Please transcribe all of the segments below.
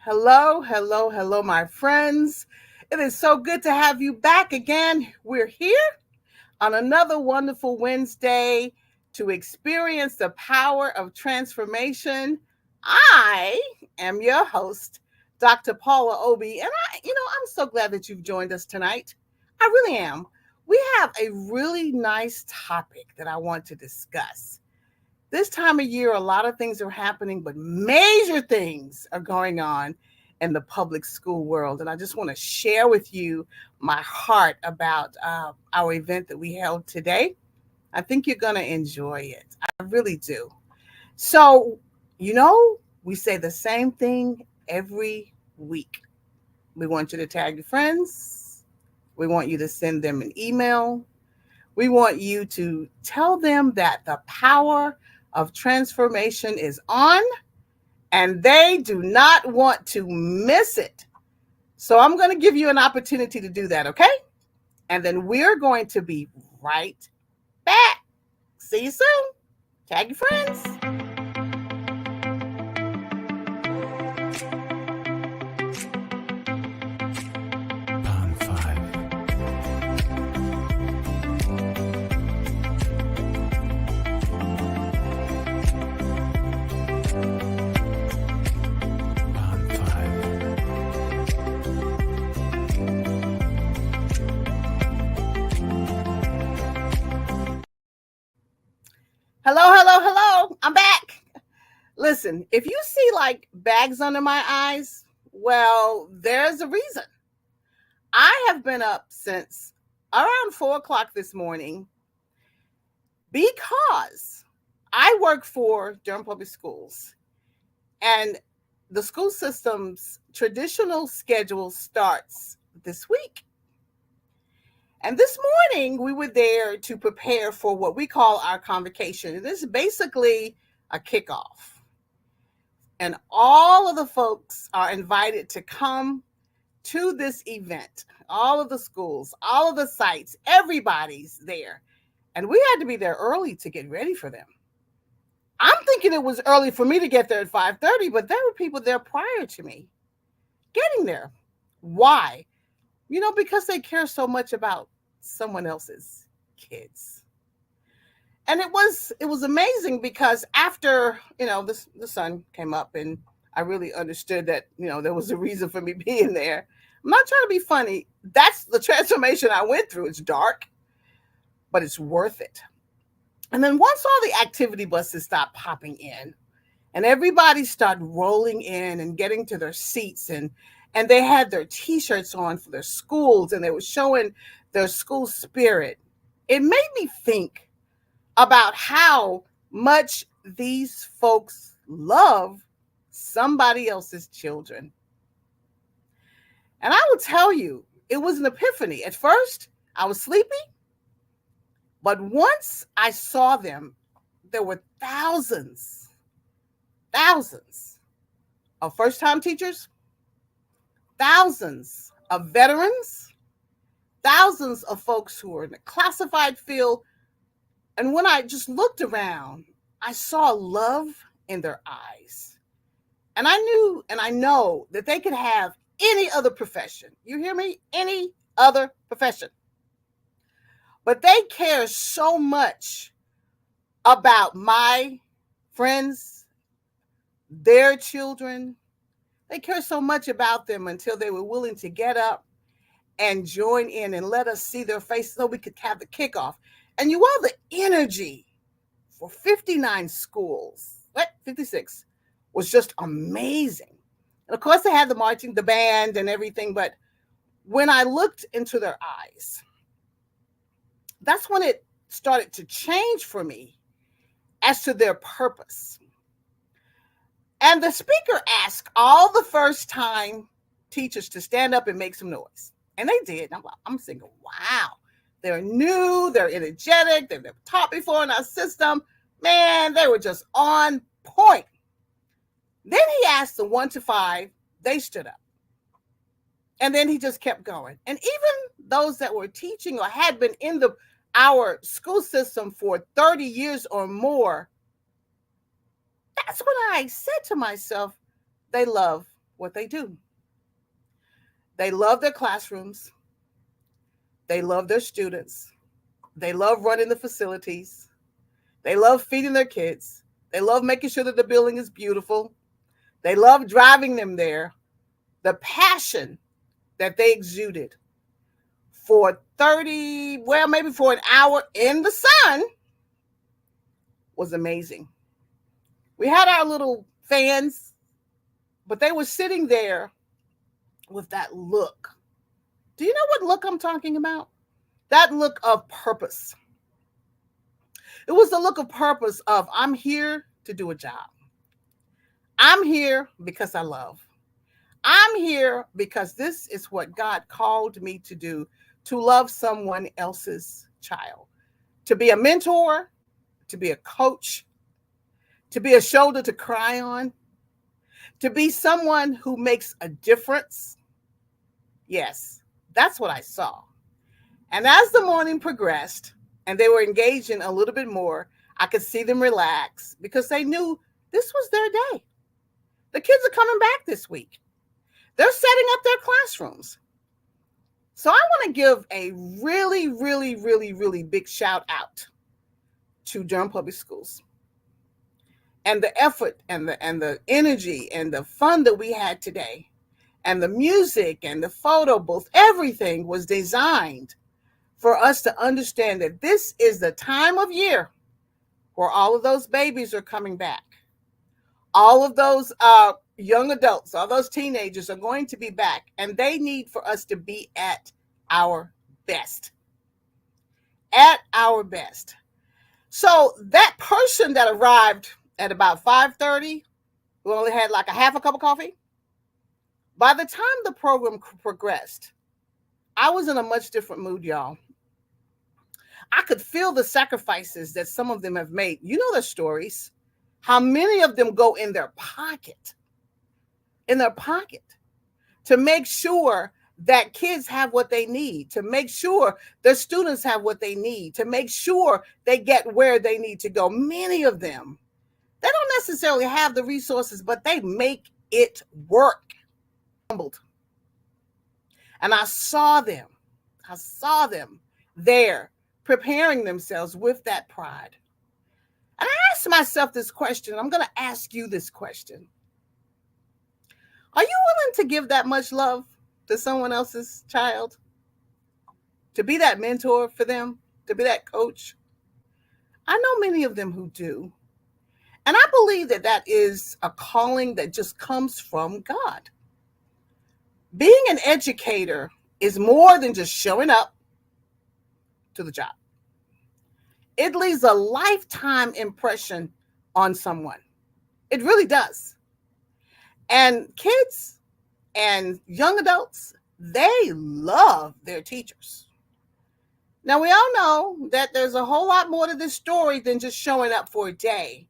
Hello, hello, hello, my friends. It is so good to have you back again. We're here on another wonderful Wednesday to experience the power of transformation. I am your host, Dr. Paula Obie, and I'm so glad that you've joined us tonight. I really am. We have a really nice topic that I want to discuss. This time of year, a lot of things are happening, but major things are going on in the public school world. And I just want to share with you my heart about our event that we held today. I think you're going to enjoy it. I really do. So, we say the same thing every week. We want you to tag your friends, we want you to send them an email. We want you to tell them that the power of transformation is on and they do not want to miss it. So I'm going to give you an opportunity to do that, okay? And then we're going to be right back. See you soon. Tag your friends. Pound 5. Pound 5. Hello, hello, hello. I'm back. Listen, if you see like bags under my eyes, well, there's a reason. I have been up since around 4 o'clock this morning because I work for Durham Public Schools, and the school system's traditional schedule starts this week. And this morning, we were there to prepare for what we call our convocation. This is basically a kickoff. And all of the folks are invited to come to this event. All of the schools, all of the sites, everybody's there. And we had to be there early to get ready for them. I'm thinking it was early for me to get there at 5:30, but there were people there prior to me getting there. Why? Because they care so much about someone else's kids. And it was amazing because after, the sun came up and I really understood that, there was a reason for me being there. I'm not trying to be funny. That's the transformation I went through. It's dark, but it's worth it. And then once all the activity buses stopped popping in and everybody started rolling in and getting to their seats, and they had their t-shirts on for their schools and they were showing their school spirit, it made me think about how much these folks love somebody else's children. And I will tell you, it was an epiphany. At first, I was sleepy, but once I saw them, there were thousands of first-time teachers, thousands of veterans, thousands of folks who were in the classified field. And when I just looked around, I saw love in their eyes. And I knew and I know that they could have any other profession. You hear me? Any other profession. But they care so much about my friends, their children. They care so much about them until they were willing to get up and join in and let us see their faces so we could have the kickoff. And you all, the energy for 59 schools, 56, was just amazing. And of course, they had the marching, the band, and everything. But when I looked into their eyes, that's when it started to change for me as to their purpose. And the speaker asked all the first-time teachers to stand up and make some noise. And they did. I'm thinking, wow, they're new, they're energetic, they've never taught before in our system. Man, they were just on point. Then he asked the 1 to 5, they stood up. And then he just kept going. And even those that were teaching or had been in our school system for 30 years or more, that's when I said to myself, they love what they do. They love their classrooms. They love their students. They love running the facilities. They love feeding their kids. They love making sure that the building is beautiful. They love driving them there. The passion that they exuded for 30, well, maybe for an hour in the sun was amazing. We had our little fans, but they were sitting there with that look. Do you know what look I'm talking about? That look of purpose. It was the look of purpose of I'm here to do a job. I'm here because I love. I'm here because this is what God called me to do, to love someone else's child, to be a mentor, to be a coach, to be a shoulder to cry on, to be someone who makes a difference. Yes, that's what I saw. And as the morning progressed and they were engaging a little bit more, I could see them relax because they knew this was their day. The kids are coming back this week. They're setting up their classrooms. So I want to give a really, really, really, really big shout out to Durham Public Schools and the effort and the energy and the fun that we had today, and the music and the photo booth. Everything was designed for us to understand that this is the time of year where all of those babies are coming back. All of those young adults, all those teenagers are going to be back, and they need for us to be at our best. At our best. So that person that arrived at about 5:30, who only had like a half a cup of coffee, by the time the program progressed, I was in a much different mood, y'all. I could feel the sacrifices that some of them have made. You know their stories. How many of them go in their pocket, to make sure that kids have what they need, to make sure their students have what they need, to make sure they get where they need to go. Many of them, they don't necessarily have the resources, but they make it work. And I saw them there preparing themselves with that pride. And I asked myself this question. I'm going to ask you this question. Are you willing to give that much love to someone else's child? To be that mentor for them? To be that coach? I know many of them who do. And I believe that that is a calling that just comes from God. Being an educator is more than just showing up to the job. It leaves a lifetime impression on someone. It really does. And kids and young adults, they love their teachers. Now, we all know that there's a whole lot more to this story than just showing up for a day.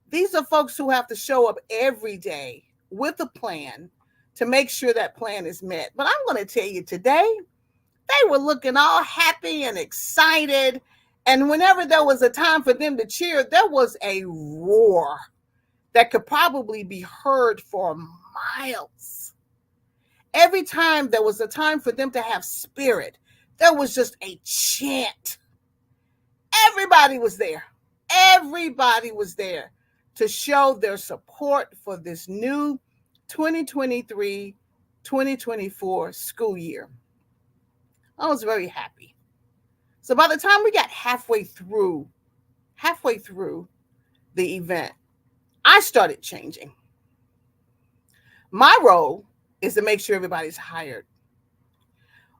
These are folks who have to show up every day with a plan to make sure that plan is met. But I'm going to tell you today, they were looking all happy and excited. And whenever there was a time for them to cheer, there was a roar that could probably be heard for miles. Every time there was a time for them to have spirit, there was just a chant. Everybody was there. Everybody was there to show their support for this new 2023-2024 school year. I was very happy. So by the time we got halfway through the event, I started changing. My role is to make sure everybody's hired.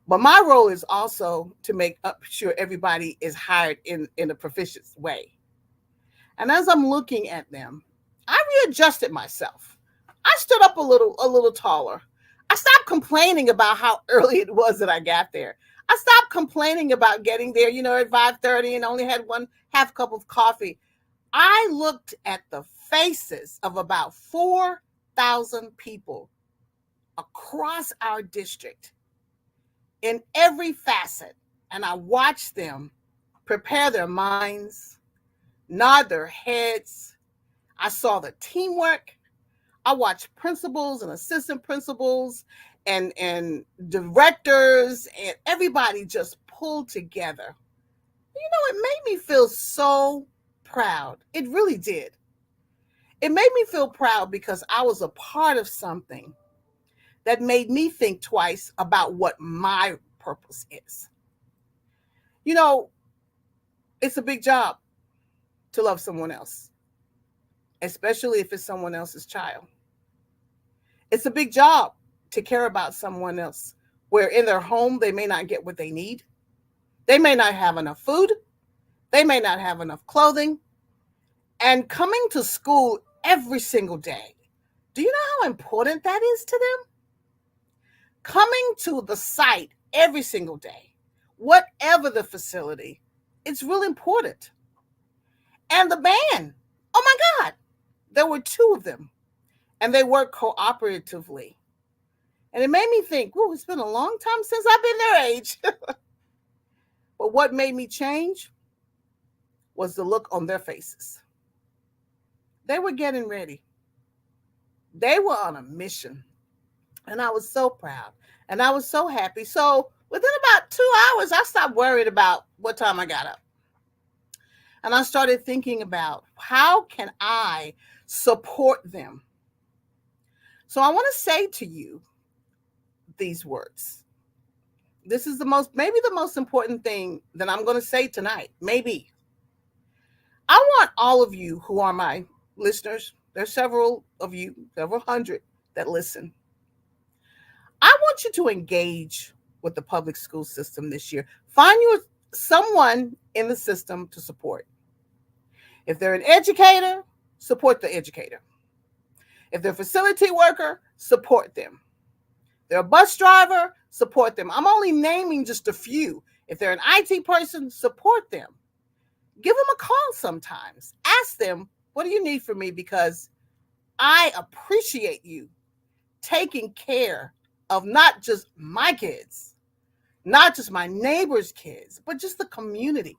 But my role is also to make sure everybody is hired in a proficient way. And as I'm looking at them, I readjusted myself. I stood up a little taller. I stopped complaining about how early it was that I got there. I stopped complaining about getting there, at 5:30 and only had one half cup of coffee. I looked at the faces of about 4,000 people across our district in every facet, and I watched them prepare their minds, nod their heads. I saw the teamwork. I watched principals and assistant principals and directors and everybody just pulled together. It made me feel so proud. It really did. It made me feel proud because I was a part of something that made me think twice about what my purpose is. You know, it's a big job to love someone else, especially if it's someone else's child. It's a big job to care about someone else where in their home they may not get what they need. They may not have enough food. They may not have enough clothing. And coming to school every single day, do you know how important that is to them? Coming to the site every single day, whatever the facility, it's really important. And the band, oh my God, there were two of them, and they worked cooperatively. And it made me think, oh, it's been a long time since I've been their age. But what made me change was the look on their faces. They were getting ready. They were on a mission. And I was so proud. And I was so happy. So within about 2 hours, I stopped worrying about what time I got up. And I started thinking about how can I support them? So I want to say to you these words. This is maybe the most important thing that I'm going to say tonight. Maybe. I want all of you who are my listeners, there's several of you, several hundred that listen. I want you to engage with the public school system this year. Find you someone in the system to support. If they're an educator, support the educator. If they're a facility worker, support them. If they're a bus driver, support them. I'm only naming just a few. If they're an IT person, support them. Give them a call sometimes. Ask them, what do you need from me? Because I appreciate you taking care of not just my kids, not just my neighbors' kids, but just the community.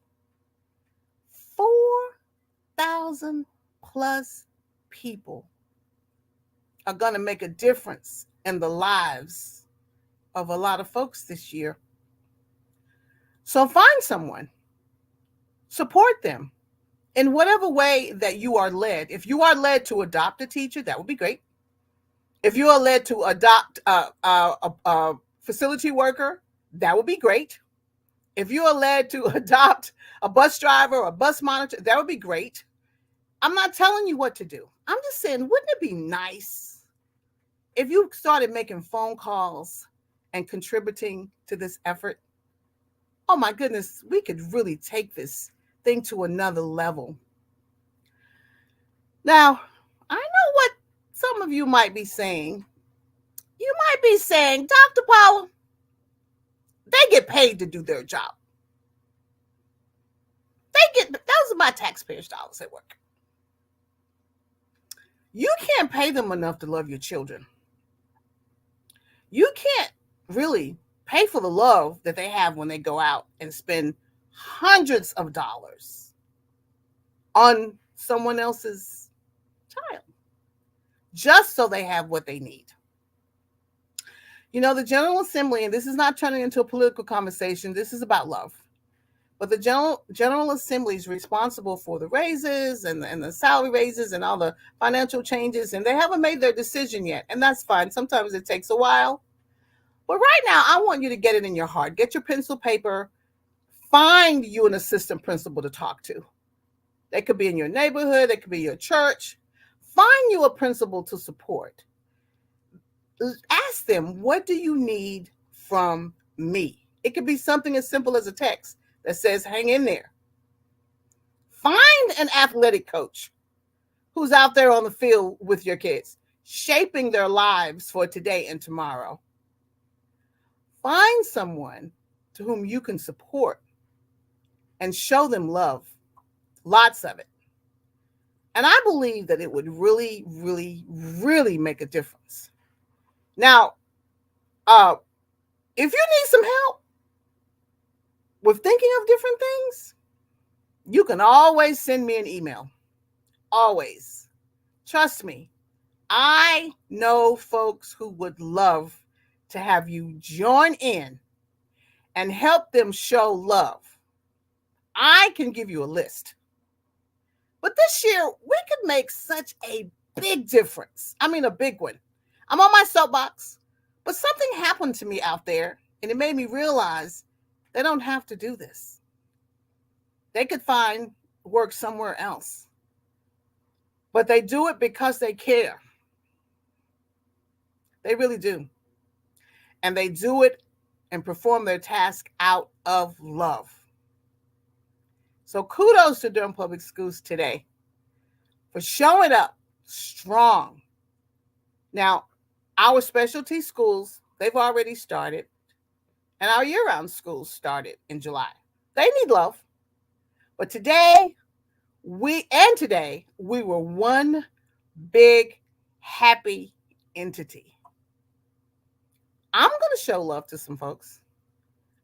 4,000 plus people are going to make a difference in the lives of a lot of folks this year. So find someone, support them in whatever way that you are led. If you are led to adopt a teacher, that would be great. If you are led to adopt a facility worker, that would be great. If you are led to adopt a bus driver or a bus monitor, that would be great. I'm not telling you what to do. I'm just saying, wouldn't it be nice if you started making phone calls and contributing to this effort? Oh my goodness, we could really take this thing to another level. Now, I know what some of you might be saying. You might be saying, Dr. Paula, they get paid to do their job. Those are my taxpayers' dollars at work. You can't pay them enough to love your children. You can't really pay for the love that they have when they go out and spend hundreds of dollars on someone else's child just so they have what they need. The General Assembly, and this is not turning into a political conversation, this is about love. But the General Assembly is responsible for the raises and the salary raises and all the financial changes, and they haven't made their decision yet. And that's fine. Sometimes it takes a while. But right now, I want you to get it in your heart. Get your pencil, paper. Find you an assistant principal to talk to. They could be in your neighborhood. They could be your church. Find you a principal to support. Ask them, what do you need from me? It could be something as simple as a text that says, hang in there. Find an athletic coach who's out there on the field with your kids, shaping their lives for today and tomorrow. Find someone to whom you can support and show them love, lots of it. And I believe that it would really, really, really make a difference. Now, if you need some help with thinking of different things, you can always send me an email. Always. Trust me, I know folks who would love to have you join in and help them show love. I can give you a list. But this year, we could make such a big difference. I mean, a big one. I'm on my soapbox, but something happened to me out there, and it made me realize they don't have to do this. They could find work somewhere else, but they do it because they care. They really do. And they do it and perform their task out of love. So kudos to Durham Public Schools today for showing up strong. Now, our specialty schools, they've already started, and our year-round schools started in July. They need love. But today we were one big happy entity. I'm going to show love to some folks.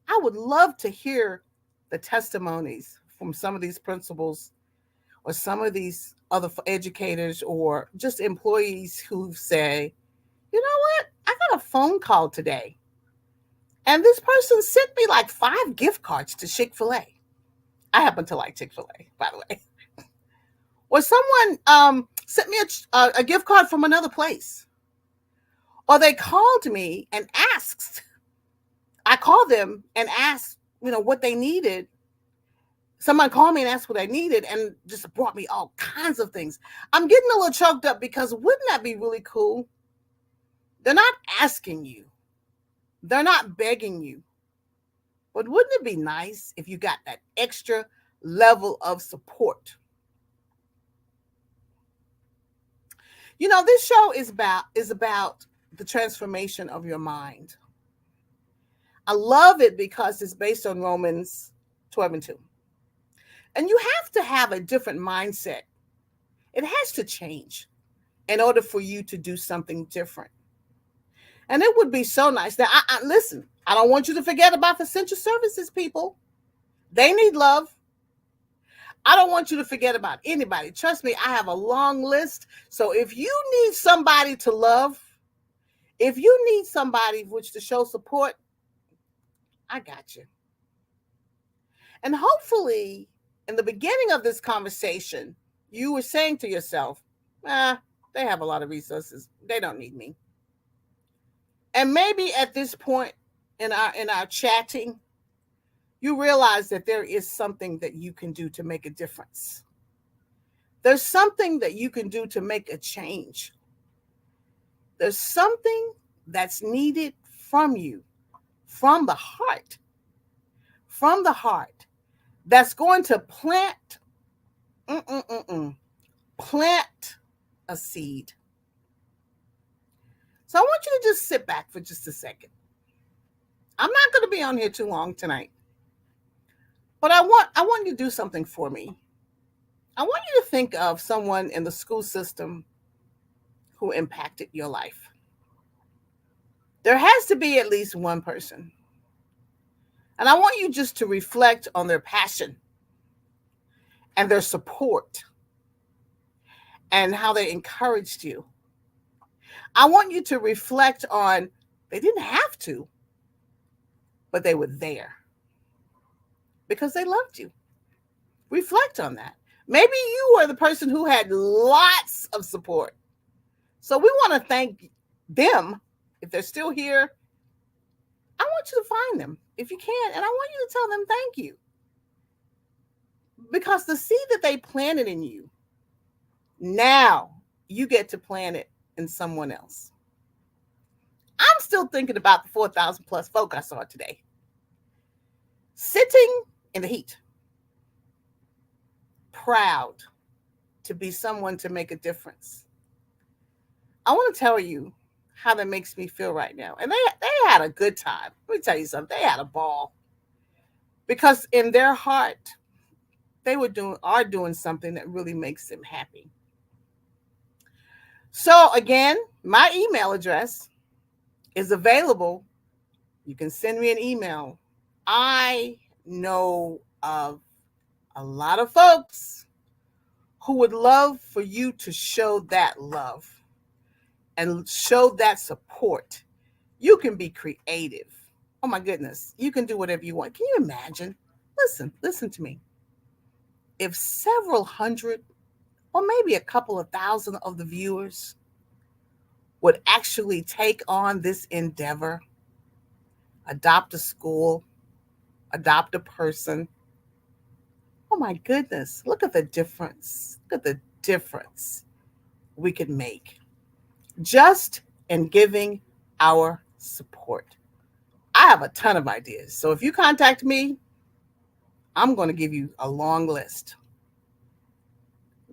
I would love to hear the testimonies from some of these principals or some of these other educators or just employees who say, you know what? I got a phone call today. And this person sent me like 5 gift cards to Chick-fil-A. I happen to like Chick-fil-A, by the way. Or someone sent me a gift card from another place. Or they called me and asked. I called them and asked, what they needed. Someone called me and asked what I needed and just brought me all kinds of things. I'm getting a little choked up because wouldn't that be really cool? They're not asking you. They're not begging you. But wouldn't it be nice if you got that extra level of support? This show is about the transformation of your mind. I love it because it's based on Romans 12:2. And you have to have a different mindset. It has to change in order for you to do something different. And it would be so nice. Now, listen, I don't want you to forget about the essential services people. They need love. I don't want you to forget about anybody. Trust me, I have a long list. So if you need somebody to love, if you need somebody which to show support, I got you. And hopefully, in the beginning of this conversation, you were saying to yourself, they have a lot of resources. They don't need me. And maybe at this point in our chatting, you realize that there is something that you can do to make a difference. There's something that you can do to make a change. There's something that's needed from you, from the heart, that's going to plant a seed. So I want you to just sit back for just a second. I'm not going to be on here too long tonight. But I want you to do something for me. I want you to think of someone in the school system who impacted your life. There has to be at least one person. And I want you just to reflect on their passion and their support and how they encouraged you. I want you to reflect on they didn't have to, but they were there because they loved you. Reflect on that. Maybe you were the person who had lots of support. So we want to thank them. If they're still here, I want you to find them if you can. And I want you to tell them thank you. Because the seed that they planted in you, now you get to plant it in someone else. I'm still thinking about the 4,000 plus folk I saw today. Sitting in the heat. Proud to be someone to make a difference. I want to tell you how that makes me feel right now. And they had a good time. Let me tell you something. They had a ball. Because in their heart, they are doing something that really makes them happy. So again, my email address is available. You can send me an email. I know of a lot of folks who would love for you to show that love. and show that support, you can be creative. Oh my goodness, you can do whatever you want. Can you imagine? Listen to me. If several hundred or maybe a couple of thousand of the viewers would actually take on this endeavor, adopt a school, adopt a person, oh my goodness, look at the difference. Look at the difference we could make just in giving our support. I have a ton of ideas. So if you contact me, I'm going to give you a long list.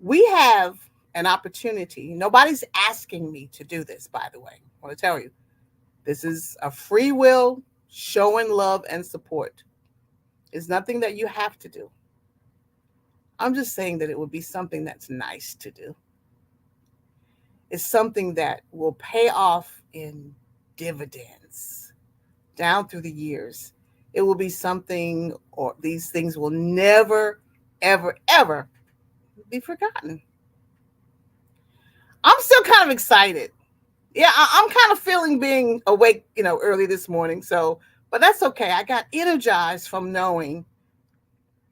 We have an opportunity. Nobody's asking me to do this, by the way. I want to tell you, this is a free will showing love and support. It's nothing that you have to do. I'm just saying that it would be something that's nice to do. It's something that will pay off in dividends down through the years. It will be something, or these things will never, ever, ever be forgotten. I'm still kind of excited. Yeah, I'm kind of feeling being awake, early this morning. So, but that's okay. I got energized from knowing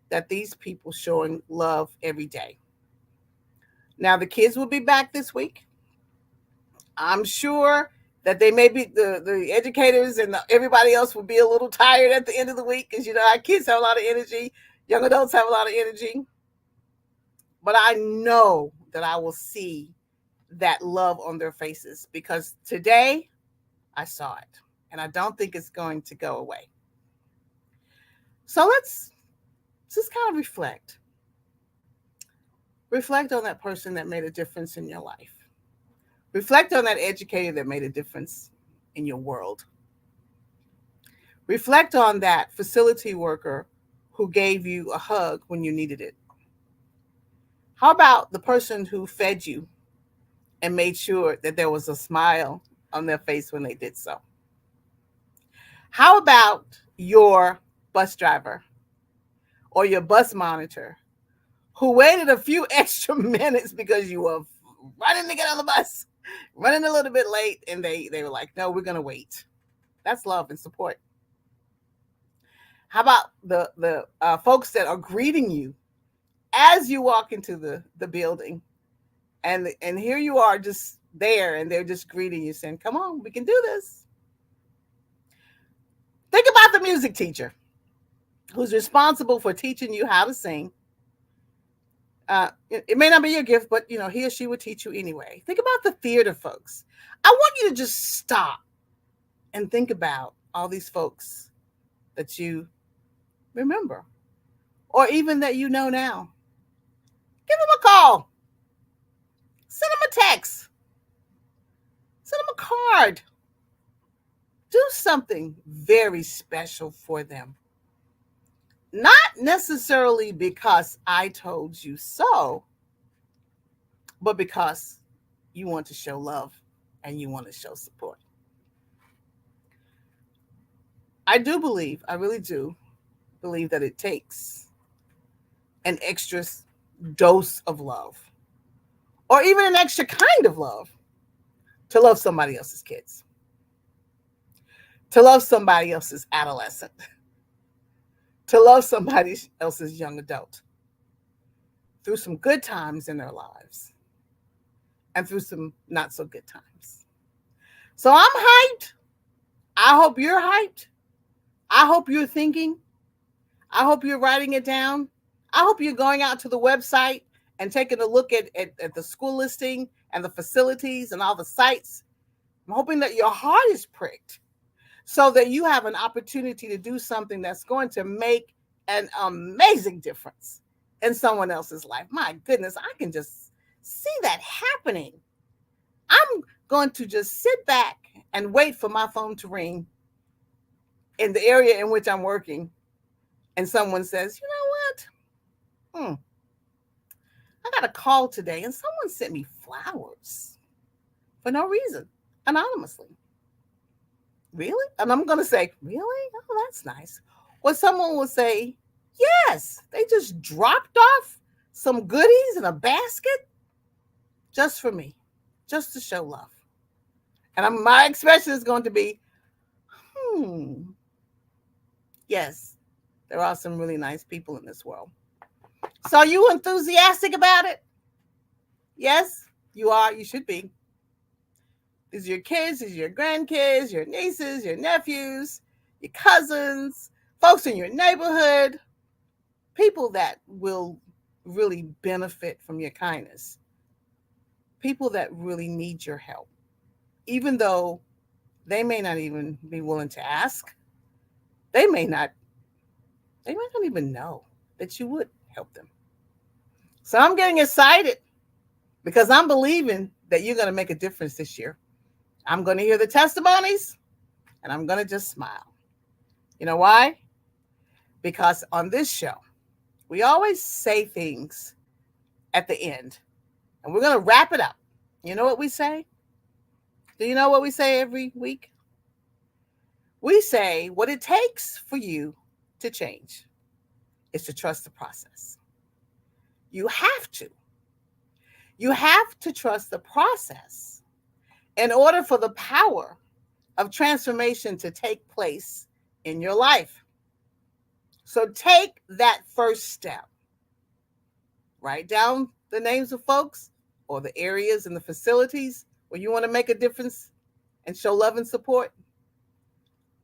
that these people showing love every day. Now the kids will be back this week. I'm sure that they may be the educators and everybody else will be a little tired at the end of the week because our kids have a lot of energy, young adults have a lot of energy. But I know that I will see that love on their faces because today I saw it and I don't think it's going to go away. So let's just kind of reflect. Reflect on that person that made a difference in your life. Reflect on that educator that made a difference in your world. Reflect on that facility worker who gave you a hug when you needed it. How about the person who fed you and made sure that there was a smile on their face when they did so? How about your bus driver or your bus monitor who waited a few extra minutes because you were running to get on the bus, running a little bit late, and they were like, no, we're going to wait. That's love and support. How about the folks that are greeting you as you walk into the building, and here you are just there, and they're just greeting you, saying, "Come on, we can do this." Think about the music teacher who's responsible for teaching you how to sing. It may not be your gift, but he or she would teach you anyway. Think about the theater folks. I want you to just stop and think about all these folks that you remember, or even that you know now. Give them a call, send them a text, send them a card. Do something very special for them. Not necessarily because I told you so, but because you want to show love and you want to show support. I really do believe that it takes an extra dose of love or even an extra kind of love to love somebody else's kids, to love somebody else's adolescent, to love somebody else's young adult through some good times in their lives and through some not so good times. So I'm hyped. I hope you're hyped. I hope you're thinking. I hope you're writing it down. I hope you're going out to the website and taking a look at the school listing and the facilities and all the sites. I'm hoping that your heart is pricked so that you have an opportunity to do something that's going to make an amazing difference in someone else's life. My goodness, I can just see that happening. I'm going to just sit back and wait for my phone to ring in the area in which I'm working. And someone says, you know what? I got a call today and someone sent me flowers for no reason, anonymously. Really? And I'm going to say, really? Oh, that's nice. Or someone will say, yes, they just dropped off some goodies in a basket just for me, just to show love. And my expression is going to be, hmm, yes, there are some really nice people in this world. So are you enthusiastic about it? Yes, you are. You should be. These are your kids, these are your grandkids, your nieces, your nephews, your cousins, folks in your neighborhood, people that will really benefit from your kindness, people that really need your help, even though they may not even be willing to ask. They may not, they might not even know that you would help them. So I'm getting excited because I'm believing that you're going to make a difference this year. I'm going to hear the testimonies and I'm going to just smile. You know why? Because on this show, we always say things at the end and we're going to wrap it up. You know what we say? Do you know what we say every week? We say what it takes for you to change is to trust the process. You have to. You have to trust the process in order for the power of transformation to take place in your life. So take that first step. Write down the names of folks or the areas and the facilities where you want to make a difference and show love and support.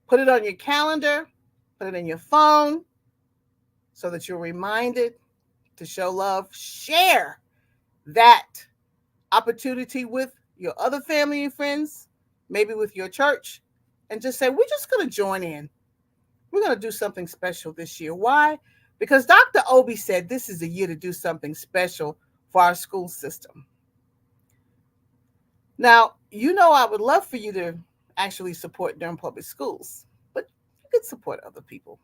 Put it on your calendar, put it in your phone so that you're reminded to show love. Share that opportunity with your other family and friends, maybe with your church, and just say, we're just going to join in. We're going to do something special this year. Why? Because Dr. Obie said this is a year to do something special for our school system. Now, you know, I would love for you to actually support Durham Public Schools, but you could support other people.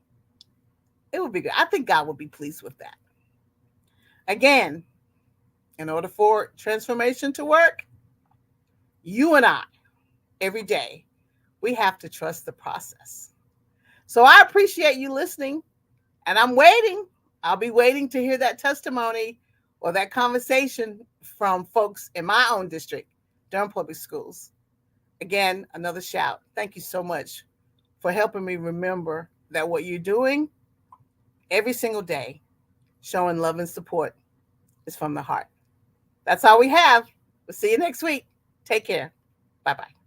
It would be good. I think God would be pleased with that. Again, in order for transformation to work, you and I, every day, we have to trust the process. So I appreciate you listening, and I'm waiting. I'll be waiting to hear that testimony or that conversation from folks in my own district, Durham Public Schools. Again, another shout. Thank you so much for helping me remember that what you're doing every single day, showing love and support, is from the heart. That's all we have. We'll see you next week. Take care. Bye bye.